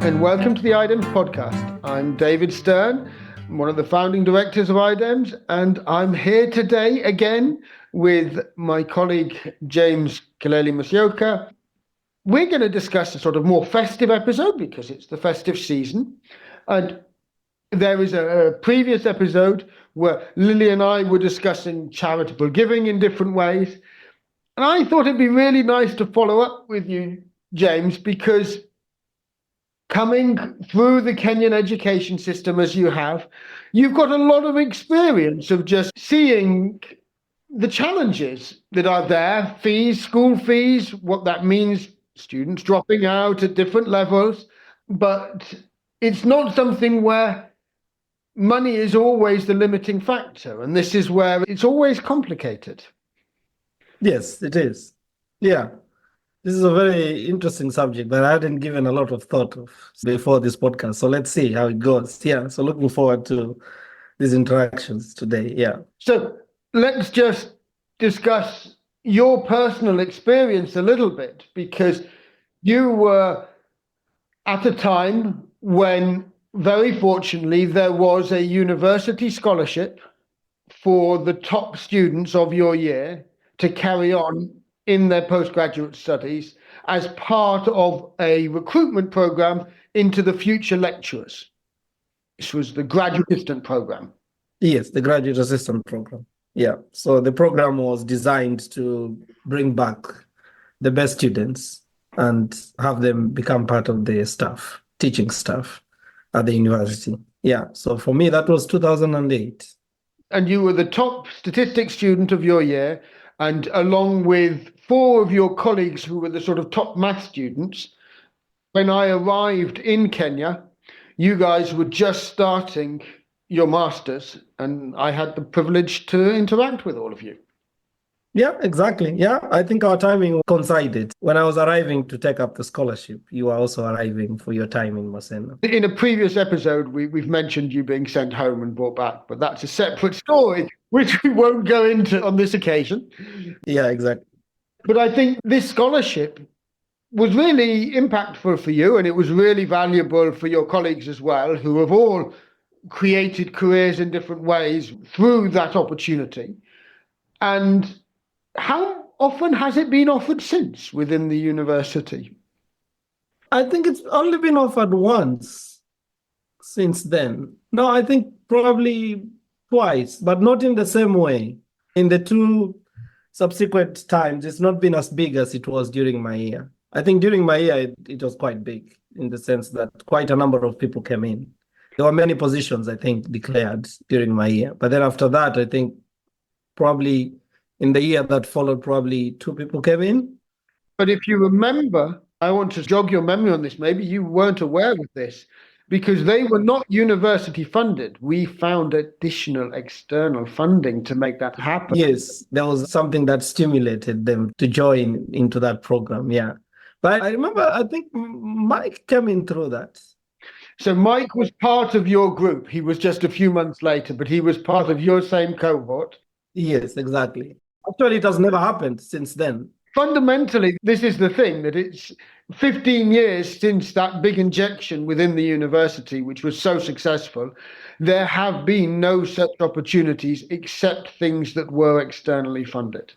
and welcome to the IDEMS podcast. I'm David Stern, one of the founding directors of IDEMS, and I'm here today again with my colleague James Kaleli-Musyoka. We're going to discuss a sort of more festive episode because it's the festive season, and there is a previous episode where Lily and I were discussing charitable giving in different ways, and I thought it'd be really nice to follow up with you, James, because coming through the Kenyan education system as you have, you've got a lot of experience of just seeing the challenges that are there, fees, school fees, what that means, students dropping out at different levels. But it's not something where money is always the limiting factor. And this is where it's always complicated. Yes, it is. Yeah. This is a very interesting subject that I hadn't given a lot of thought of before this podcast. So let's see how it goes. Yeah. So looking forward to these interactions today. Yeah. So let's just discuss your personal experience a little bit, because you were at a time when, very fortunately, there was a university scholarship for the top students of your year to carry on in their postgraduate studies as part of a recruitment program into the future lecturers. This was the graduate assistant program. Yes, the graduate assistant program. Yeah. So the program was designed to bring back the best students and have them become part of the staff, teaching staff at the university. Yeah. So for me, that was 2008. And you were the top statistics student of your year, and along with four of your colleagues who were the sort of top math students. When I arrived in Kenya, you guys were just starting your masters, and I had the privilege to interact with all of you. Yeah, exactly. Yeah, I think our timing coincided. When I was arriving to take up the scholarship, you were also arriving for your time in Maseno. In a previous episode, we've mentioned you being sent home and brought back, but that's a separate story, which we won't go into on this occasion. Yeah, exactly. But I think this scholarship was really impactful for you, and it was really valuable for your colleagues as well, who have all created careers in different ways through that opportunity. And how often has it been offered since within the university? I think it's only been offered once since then. No, I think probably twice, but not in the same way. In the two subsequent times, it's not been as big as it was during my year. I think during my year, it was quite big in the sense that quite a number of people came in. There were many positions, I think, declared during my year. But then after that, I think probably in the year that followed, probably two people came in. But if you remember, I want to jog your memory on this. Maybe you weren't aware of this, because they were not university funded. We found additional external funding to make that happen. Yes, there was something that stimulated them to join into that program. Yeah. But I remember, I think Mike came in through that. So Mike was part of your group. He was just a few months later, but he was part of your same cohort. Yes, exactly. Actually, it has never happened since then. Fundamentally, this is the thing, that it's 15 years since that big injection within the university, which was so successful. There have been no such opportunities except things that were externally funded.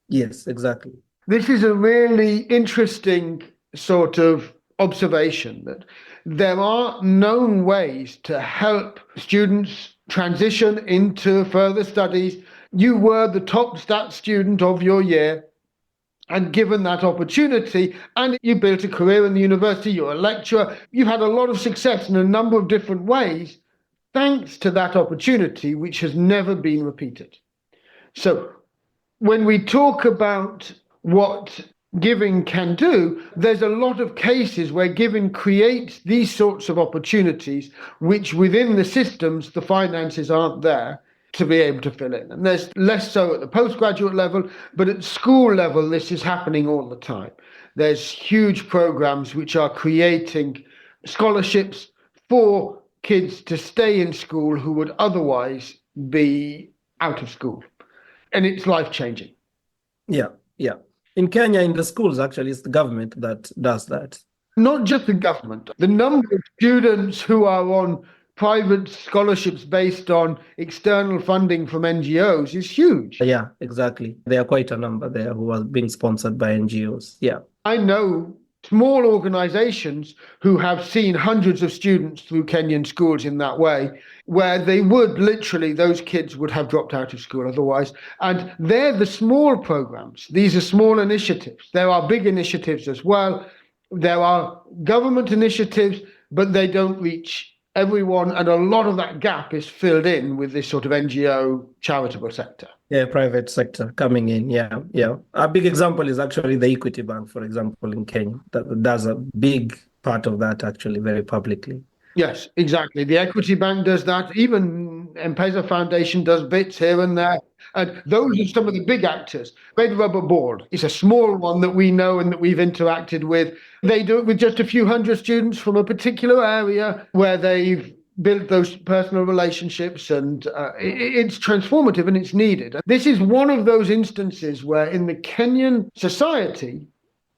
Yes, exactly. This is a really interesting sort of observation, that there are known ways to help students transition into further studies. You were the top stat student of your year, and given that opportunity, and you built a career in the university, you're a lecturer, you've had a lot of success in a number of different ways, thanks to that opportunity, which has never been repeated. So when we talk about what giving can do, there's a lot of cases where giving creates these sorts of opportunities, which within the systems, the finances aren't there to be able to fill in. And there's less so at the postgraduate level, but at school level, this is happening all the time. There's huge programs which are creating scholarships for kids to stay in school who would otherwise be out of school. And it's life-changing. Yeah, yeah. In Kenya, in the schools, actually, it's the government that does that. Not just the government. The number of students who are on private scholarships based on external funding from NGOs is huge. Yeah, exactly. There are quite a number there who are being sponsored by NGOs. Yeah. I know small organizations who have seen hundreds of students through Kenyan schools in that way, where they would literally, those kids would have dropped out of school otherwise. And they're the small programs. These are small initiatives. There are big initiatives as well. There are government initiatives, but they don't reach everyone. And a lot of that gap is filled in with this sort of NGO charitable sector. Yeah, private sector coming in. Yeah, yeah. A big example is actually the Equity Bank, for example, in Kenya. That does a big part of that actually very publicly. Yes, exactly. The Equity Bank does that. Even M-Pesa Foundation does bits here and there. And those are some of the big actors. Red Rubber Board is a small one that we know and that we've interacted with. They do it with just a few hundred students from a particular area where they've built those personal relationships, and it's transformative and it's needed. This is one of those instances where in the Kenyan society,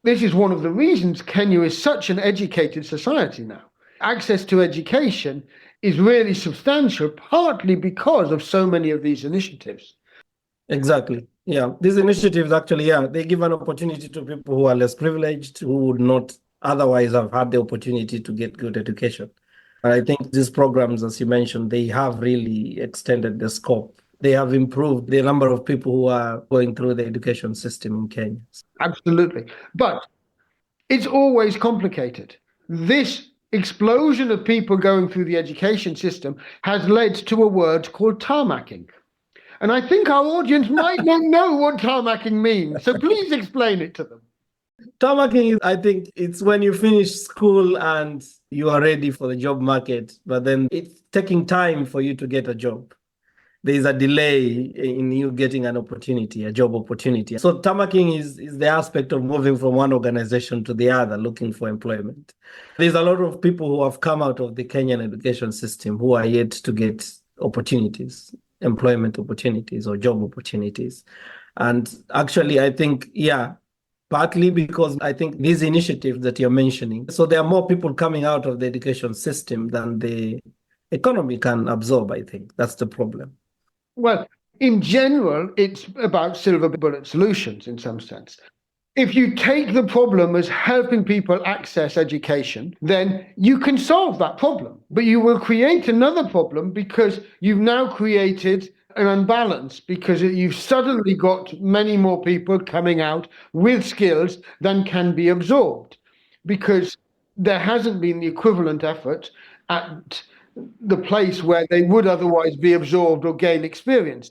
this is one of the reasons Kenya is such an educated society now. Access to education is really substantial, partly because of so many of these initiatives. Exactly. Yeah. These initiatives actually, yeah, they give an opportunity to people who are less privileged, who would not otherwise have had the opportunity to get good education. And I think these programs, as you mentioned, they have really extended the scope. They have improved the number of people who are going through the education system in Kenya. Absolutely. But it's always complicated. This explosion of people going through the education system has led to a word called tarmacking. And I think our audience might not know what tarmacking means. So please explain it to them. Tarmacking is, I think, it's when you finish school and you are ready for the job market, but then it's taking time for you to get a job. There's a delay in you getting an opportunity, a job opportunity. So tarmacking is the aspect of moving from one organization to the other, looking for employment. There's a lot of people who have come out of the Kenyan education system who are yet to get opportunities, employment opportunities or job opportunities. And actually, I think, yeah, partly because I think these initiatives that you're mentioning, so there are more people coming out of the education system than the economy can absorb, I think. That's the problem. Well, in general, it's about silver bullet solutions in some sense. If you take the problem as helping people access education, then you can solve that problem. But you will create another problem because you've now created an unbalance, because you've suddenly got many more people coming out with skills than can be absorbed, because there hasn't been the equivalent effort at the place where they would otherwise be absorbed or gain experience.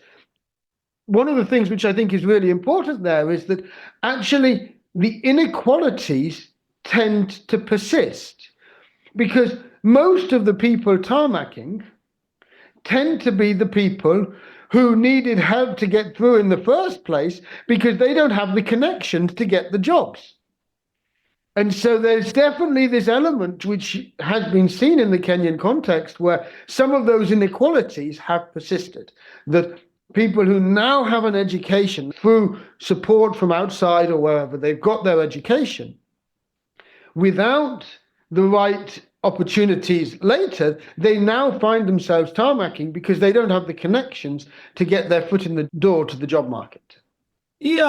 One of the things which I think is really important there is that actually the inequalities tend to persist, because most of the people tarmacking tend to be the people who needed help to get through in the first place because they don't have the connections to get the jobs. And so there's definitely this element which has been seen in the Kenyan context where some of those inequalities have persisted, that people who now have an education through support from outside or wherever they've got their education, without the right opportunities later, they now find themselves tarmacking because they don't have the connections to get their foot in the door to the job market. Yeah,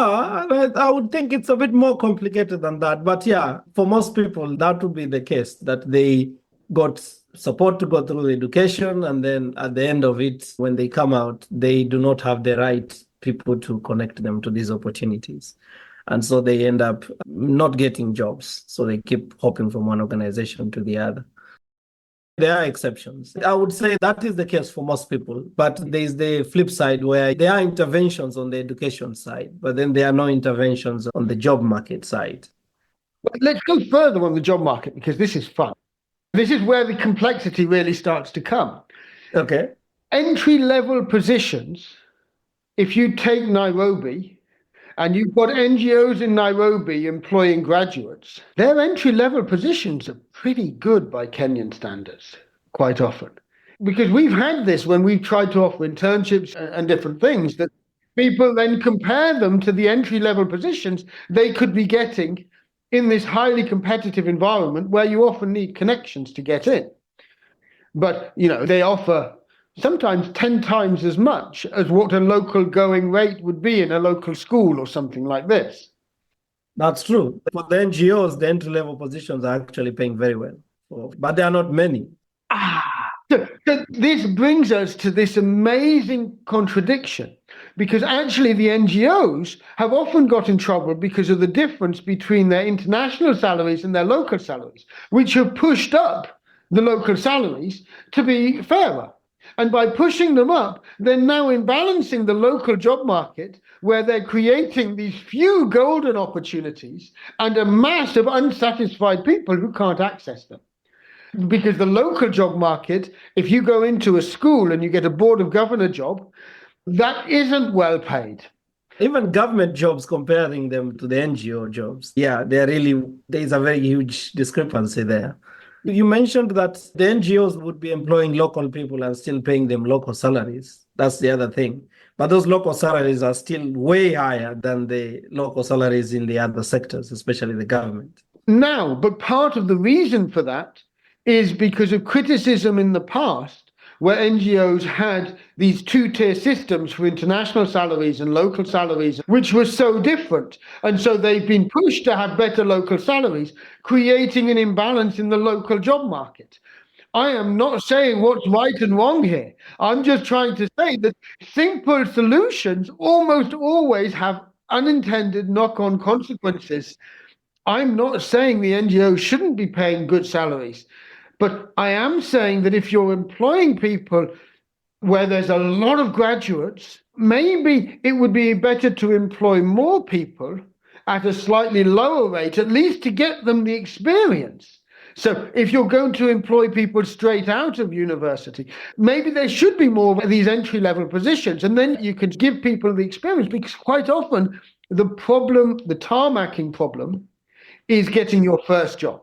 I would think it's a bit more complicated than that. But yeah, for most people, that would be the case, that they got support to go through the education. And then at the end of it, when they come out, they do not have the right people to connect them to these opportunities. And so they end up not getting jobs. So they keep hopping from one organization to the other. There are exceptions. I would say that is the case for most people, but there's the flip side where there are interventions on the education side, but then there are no interventions on the job market side. But let's go further on the job market, because this is fun. This is where the complexity really starts to come. Okay. Entry-level positions, if you take Nairobi, and you've got NGOs in Nairobi employing graduates, their entry-level positions are pretty good by Kenyan standards, quite often. Because we've had this when we've tried to offer internships and different things, that people then compare them to the entry-level positions they could be getting in this highly competitive environment where you often need connections to get in. But, they offer sometimes 10 times as much as what a local going rate would be in a local school or something like this. That's true. For the NGOs, the entry-level positions are actually paying very well, but there are not many. So this brings us to this amazing contradiction, because actually the NGOs have often got in trouble because of the difference between their international salaries and their local salaries, which have pushed up the local salaries to be fairer. And by pushing them up, they're now imbalancing the local job market, where they're creating these few golden opportunities and a mass of unsatisfied people who can't access them. Because the local job market, if you go into a school and you get a board of governor job, that isn't well paid. Even government jobs, comparing them to the NGO jobs, there's a very huge discrepancy there. You mentioned that the NGOs would be employing local people and still paying them local salaries. That's the other thing. But those local salaries are still way higher than the local salaries in the other sectors, especially the government. Now, but part of the reason for that is because of criticism in the past, where NGOs had these two-tier systems for international salaries and local salaries, which were so different. And so they've been pushed to have better local salaries, creating an imbalance in the local job market. I am not saying what's right and wrong here. I'm just trying to say that simple solutions almost always have unintended knock-on consequences. I'm not saying the NGOs shouldn't be paying good salaries, but I am saying that if you're employing people where there's a lot of graduates, maybe it would be better to employ more people at a slightly lower rate, at least to get them the experience. So if you're going to employ people straight out of university, maybe there should be more of these entry-level positions, and then you can give people the experience, because quite often the tarmacking problem, is getting your first job.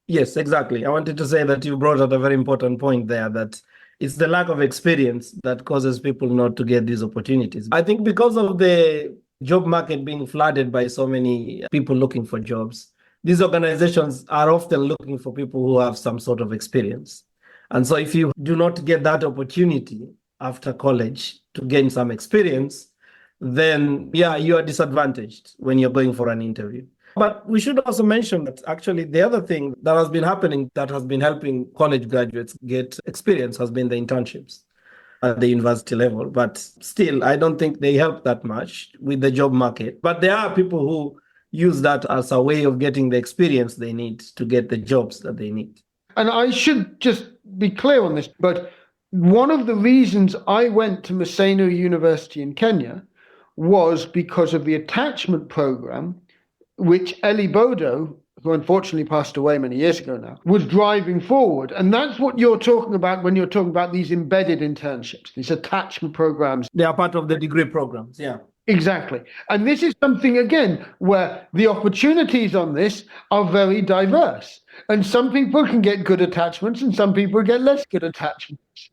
Yes, exactly. I wanted to say that you brought out a very important point there, that it's the lack of experience that causes people not to get these opportunities. I think because of the job market being flooded by so many people looking for jobs, these organizations are often looking for people who have some sort of experience. And so if you do not get that opportunity after college to gain some experience, then you are disadvantaged when you're going for an interview. But we should also mention that actually the other thing that has been happening that has been helping college graduates get experience has been the internships at the university level. But still, I don't think they help that much with the job market. But there are people who use that as a way of getting the experience they need to get the jobs that they need. And I should just be clear on this, but one of the reasons I went to Maseno University in Kenya was because of the attachment program, which Eli Bodo, who unfortunately passed away many years ago now, was driving forward. And that's what you're talking about when you're talking about these embedded internships, these attachment programs. They are part of the degree programs, yeah. Exactly. And this is something, again, where the opportunities on this are very diverse. And some people can get good attachments and some people get less good attachments.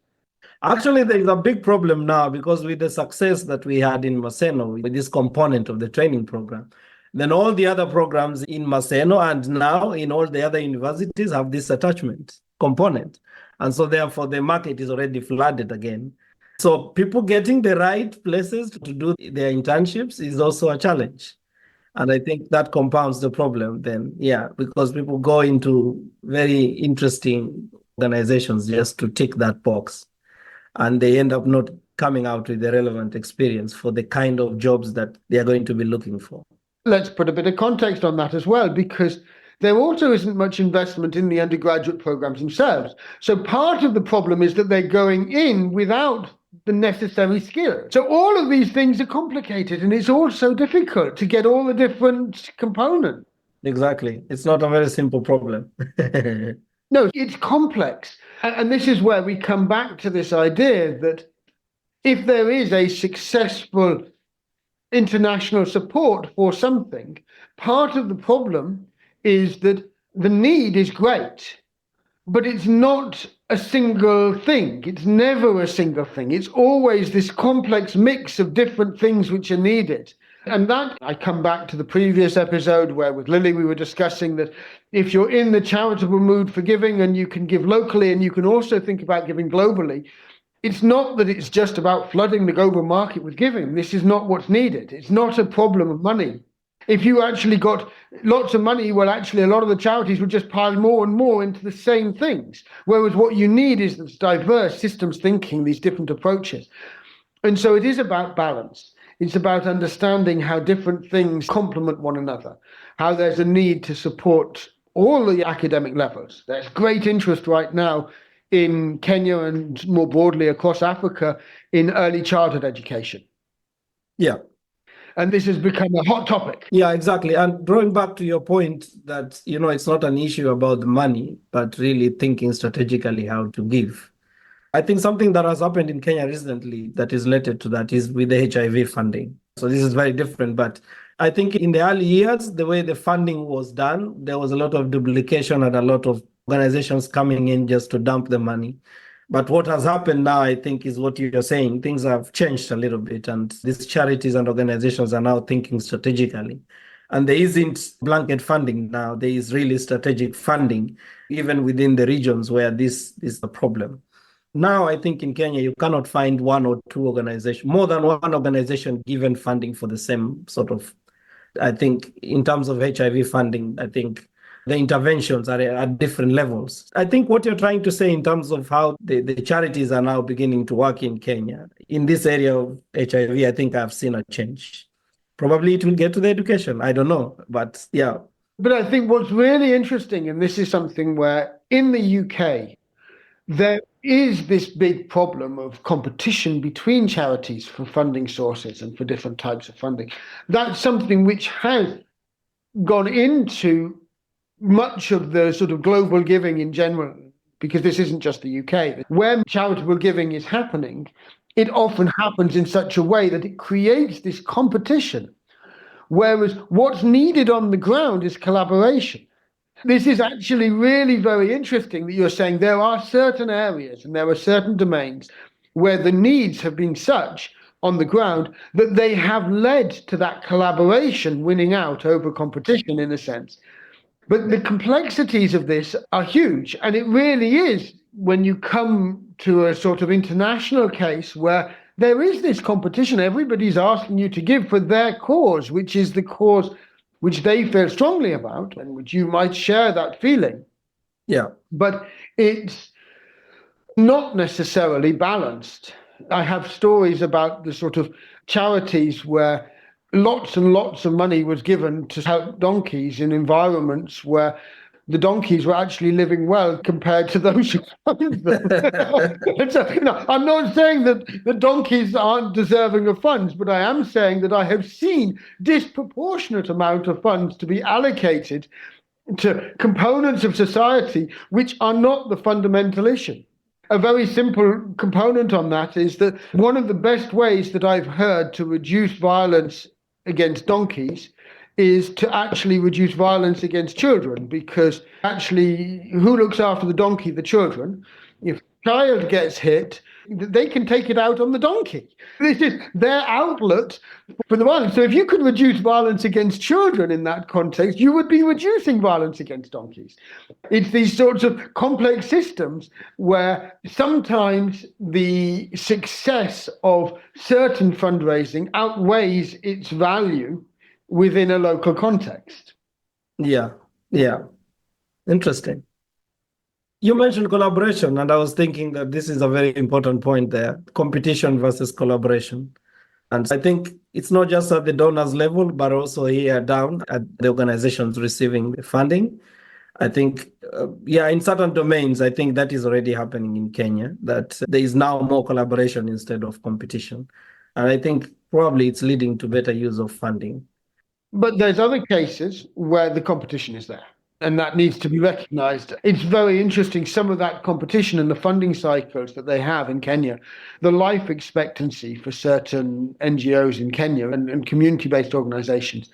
Actually, there is a big problem now, because with the success that we had in Maseno, with this component of the training program, then all the other programs in Maseno and now in all the other universities have this attachment component. And so therefore the market is already flooded again. So people getting the right places to do their internships is also a challenge. And I think that compounds the problem then, because people go into very interesting organizations just to tick that box. And they end up not coming out with the relevant experience for the kind of jobs that they are going to be looking for. Let's put a bit of context on that as well, because there also isn't much investment in the undergraduate programs themselves. So part of the problem is that they're going in without the necessary skills. So all of these things are complicated, and it's also difficult to get all the different components. Exactly. It's not a very simple problem. No, it's complex. And this is where we come back to this idea that if there is a successful international support for something, part of the problem is that the need is great, but it's not a single thing. It's never a single thing. It's always this complex mix of different things which are needed. And that, I come back to the previous episode where with Lily we were discussing that if you're in the charitable mood for giving and you can give locally and you can also think about giving globally, it's not that it's just about flooding the global market with giving. This is not what's needed. It's not a problem of money. If you actually got lots of money, well, actually, a lot of the charities would just pile more and more into the same things. Whereas what you need is this diverse systems thinking, these different approaches. And so it is about balance. It's about understanding how different things complement one another, how there's a need to support all the academic levels. There's great interest right now in Kenya and more broadly across Africa in early childhood education. Yeah. And this has become a hot topic. Yeah, exactly. And drawing back to your point that, it's not an issue about the money, but really thinking strategically how to give. I think something that has happened in Kenya recently that is related to that is with the HIV funding. So this is very different, but I think in the early years, the way the funding was done, there was a lot of duplication and a lot of organizations coming in just to dump the money. But what has happened now, I think, is what you're saying. Things have changed a little bit, and these charities and organizations are now thinking strategically. And there isn't blanket funding now. There is really strategic funding, even within the regions where this is a problem. Now, I think in Kenya, you cannot find one or two organizations, more than one organization given funding for the same sort of, I think, in terms of HIV funding, I think the interventions are at different levels. I think what you're trying to say in terms of how the charities are now beginning to work in Kenya, in this area of HIV, I think I've seen a change. Probably it will get to the education. I don't know, but yeah. But I think what's really interesting, and this is something where in the UK, there is this big problem of competition between charities for funding sources and for different types of funding. That's something which has gone into much of the sort of global giving in general, because this isn't just the UK. Where charitable giving is happening, it often happens in such a way that it creates this competition, whereas what's needed on the ground is collaboration. This is actually really very interesting that you're saying there are certain areas and there are certain domains where the needs have been such on the ground that they have led to that collaboration winning out over competition in a sense. But the complexities of this are huge. And it really is when you come to a sort of international case where there is this competition. Everybody's asking you to give for their cause, which is the cause which they feel strongly about and which you might share that feeling. Yeah. But it's not necessarily balanced. I have stories about the sort of charities where lots and lots of money was given to help donkeys in environments where the donkeys were actually living well compared to those who owned them. So, I'm not saying that the donkeys aren't deserving of funds, but I am saying that I have seen disproportionate amount of funds to be allocated to components of society which are not the fundamental issue. A very simple component on that is that one of the best ways that I've heard to reduce violence against donkeys is to actually reduce violence against children, because actually who looks after the donkey? The children. If a child gets hit, they can take it out on the donkey. This is their outlet for the violence. So if you could reduce violence against children in that context, you would be reducing violence against donkeys. It's these sorts of complex systems where sometimes the success of certain fundraising outweighs its value within a local context. Yeah. Interesting. You mentioned collaboration, and I was thinking that this is a very important point there, competition versus collaboration. And I think it's not just at the donors level, but also here down at the organizations receiving the funding. I think, in certain domains, I think that is already happening in Kenya, that there is now more collaboration instead of competition. And I think probably it's leading to better use of funding. But there's other cases where the competition is there, and that needs to be recognized. It's very interesting, some of that competition and the funding cycles that they have in Kenya. The life expectancy for certain NGOs in Kenya and community-based organizations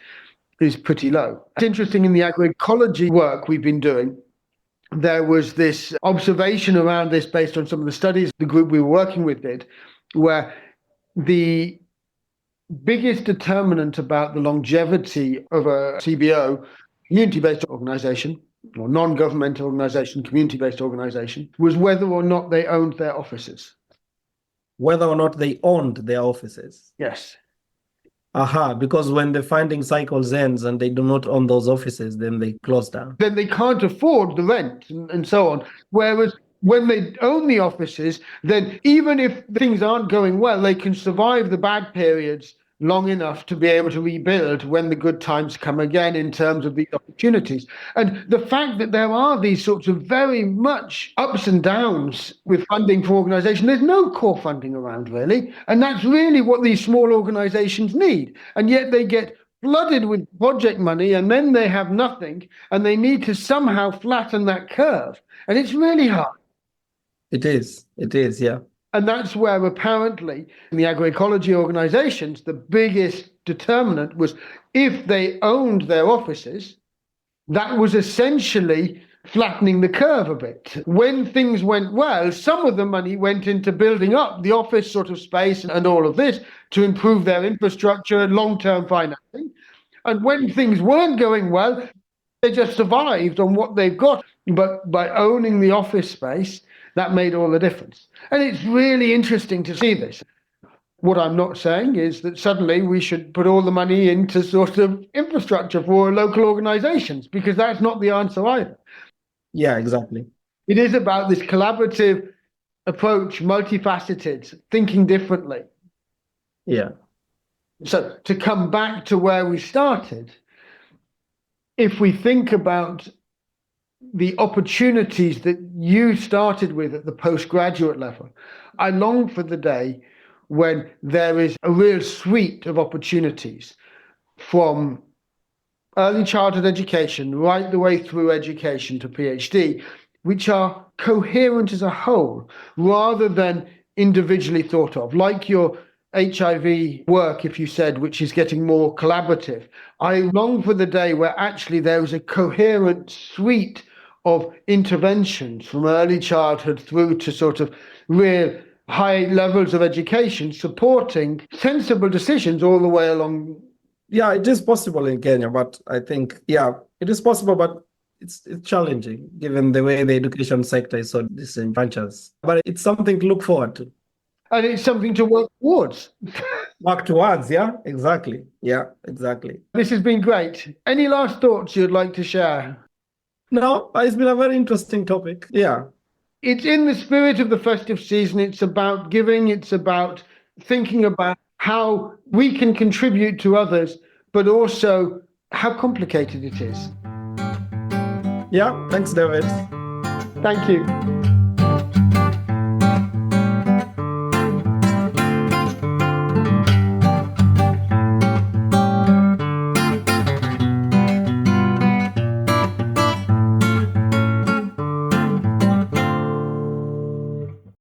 is pretty low. It's interesting, in the agroecology work we've been doing, there was this observation around this based on some of the studies the group we were working with did, where the biggest determinant about the longevity of a CBO, community-based organization, or non-governmental organization, community-based organization, was whether or not they owned their offices. Whether or not they owned their offices. Yes. Aha, because when the funding cycles ends and they do not own those offices, then they close down. Then they can't afford the rent and so on. Whereas when they own the offices, then even if things aren't going well, they can survive the bad periods long enough to be able to rebuild when the good times come again in terms of these opportunities. And the fact that there are these sorts of very much ups and downs with funding for organizations, there's no core funding around really. And that's really what these small organizations need. And yet they get flooded with project money and then they have nothing and they need to somehow flatten that curve. And it's really hard. It is, yeah. And that's where apparently in the agroecology organizations, the biggest determinant was if they owned their offices, that was essentially flattening the curve a bit. When things went well, some of the money went into building up the office sort of space and all of this to improve their infrastructure and long-term financing. And when things weren't going well, they just survived on what they've got. But by owning the office space, that made all the difference. And it's really interesting to see this. What I'm not saying is that suddenly we should put all the money into sort of infrastructure for local organizations, because that's not the answer either. Yeah, exactly. It is about this collaborative approach, multifaceted, thinking differently. Yeah. So to come back to where we started, if we think about the opportunities that you started with at the postgraduate level, I long for the day when there is a real suite of opportunities from early childhood education right the way through education to PhD, which are coherent as a whole rather than individually thought of, like your HIV work, if you said, which is getting more collaborative. I long for the day where actually there is a coherent suite of interventions from early childhood through to sort of real high levels of education supporting sensible decisions all the way along. Yeah, it is possible in Kenya, but I think, yeah, it is possible, but it's challenging given the way the education sector is so disenfranchised. But it's something to look forward to. And it's something to work towards. Work towards, yeah, exactly. Yeah, exactly. This has been great. Any last thoughts you'd like to share? No, it's been a very interesting topic. Yeah. It's in the spirit of the festive season. It's about giving. It's about thinking about how we can contribute to others, but also how complicated it is. Yeah, thanks, David. Thank you.